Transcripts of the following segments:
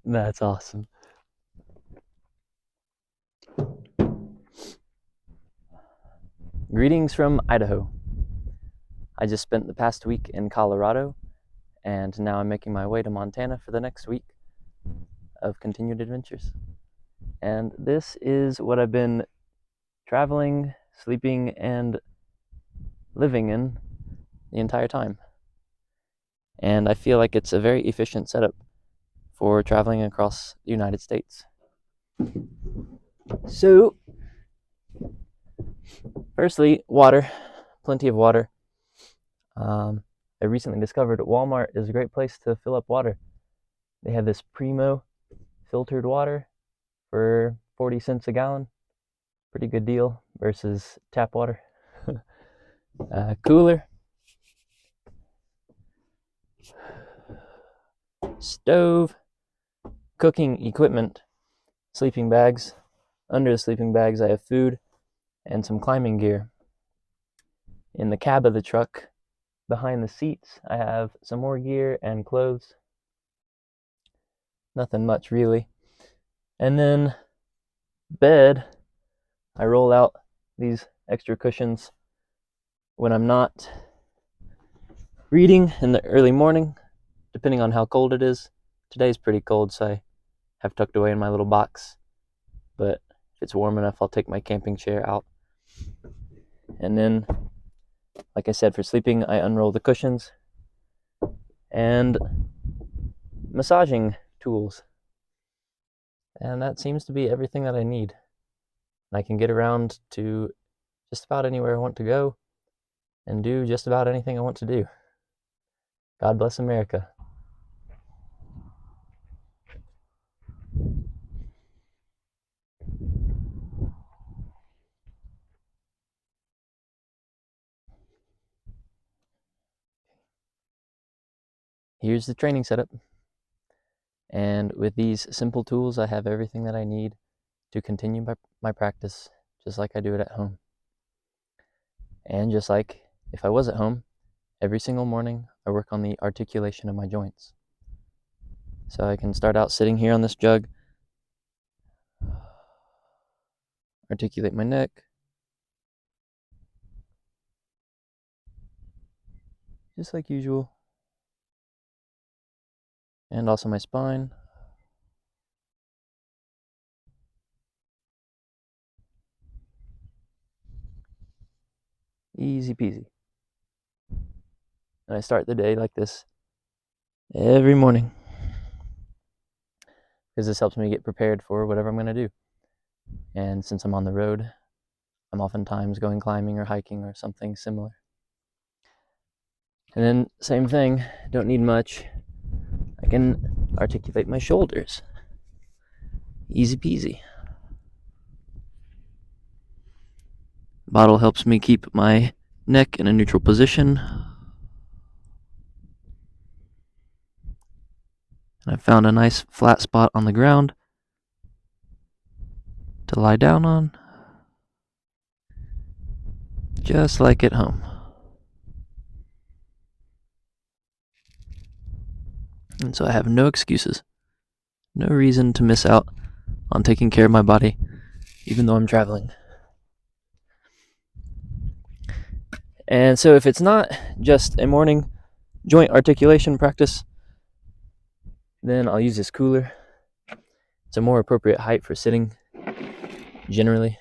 That's awesome. Greetings from Idaho. I just spent the past week in Colorado, and now I'm making my way to Montana for the next week of continued adventures. And this is what I've been traveling, sleeping, and living in the entire time. And I feel like it's a very efficient setup for traveling across the United States. So, firstly, water. Plenty of water. I recently discovered Walmart is a great place to fill up water. They have this Primo filtered water for 40 cents a gallon. Pretty good deal versus tap water. Cooler, stove, cooking equipment, sleeping bags. Under the sleeping bags, I have food and some climbing gear. In the cab of the truck, behind the seats, I have some more gear and clothes. Nothing much, really. And then bed, I roll out these extra cushions when I'm not reading in the early morning, depending on how cold it is. Today's pretty cold, so I have tucked away in my little box. But if it's warm enough, I'll take my camping chair out. And then, like I said, for sleeping, I unroll the cushions and massaging tools. And that seems to be everything that I need. I can get around to just about anywhere I want to go and do just about anything I want to do. God bless America. Here's the training setup. And with these simple tools, I have everything that I need to continue my practice just like I do it at home. And just like if I was at home, every single morning I work on the articulation of my joints. So I can start out sitting here on this jug, articulate my neck, just like usual, and also my spine. Easy peasy. And I start the day like this every morning because this helps me get prepared for whatever I'm going to do. And since I'm on the road, I'm oftentimes going climbing or hiking or something similar. And then, same thing, don't need much. I can articulate my shoulders. Easy peasy. Bottle helps me keep my neck in a neutral position. And I found a nice flat spot on the ground to lie down on, just like at home. And so I have no excuses, no reason to miss out on taking care of my body, even though I'm traveling. And so if it's not just a morning joint articulation practice, then I'll use this cooler. It's a more appropriate height for sitting, generally.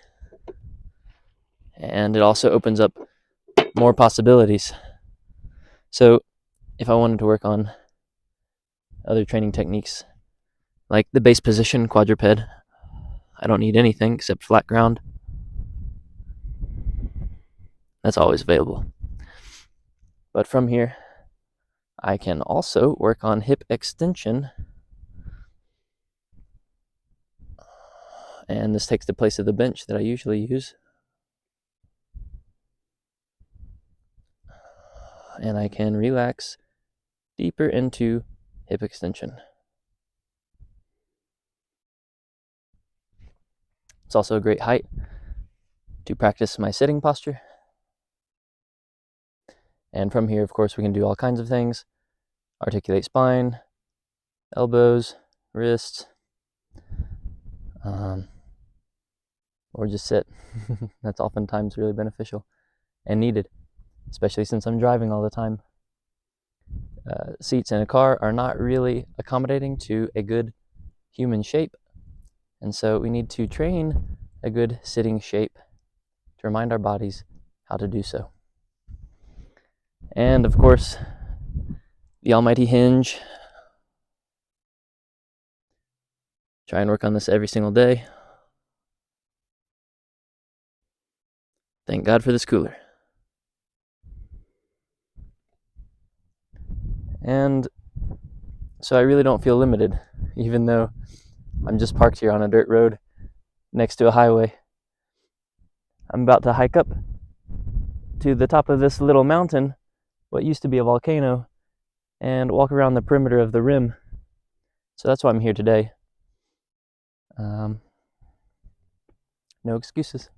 And it also opens up more possibilities. So if I wanted to work on other training techniques, like the base position quadruped, I don't need anything except flat ground. That's always available. But from here, I can also work on hip extension. And this takes the place of the bench that I usually use. And I can relax deeper into hip extension. It's also a great height to practice my sitting posture. And from here, of course, we can do all kinds of things. Articulate spine, elbows, wrists, or just sit. That's oftentimes really beneficial and needed, especially since I'm driving all the time. Seats in a car are not really accommodating to a good human shape, and so we need to train a good sitting shape to remind our bodies how to do so. And of course, the almighty hinge. Try and work on this every single day. Thank God for this cooler. And so I really don't feel limited, even though I'm just parked here on a dirt road next to a highway. I'm about to hike up to the top of this little mountain, what used to be a volcano, and walk around the perimeter of the rim. So that's why I'm here today. No excuses.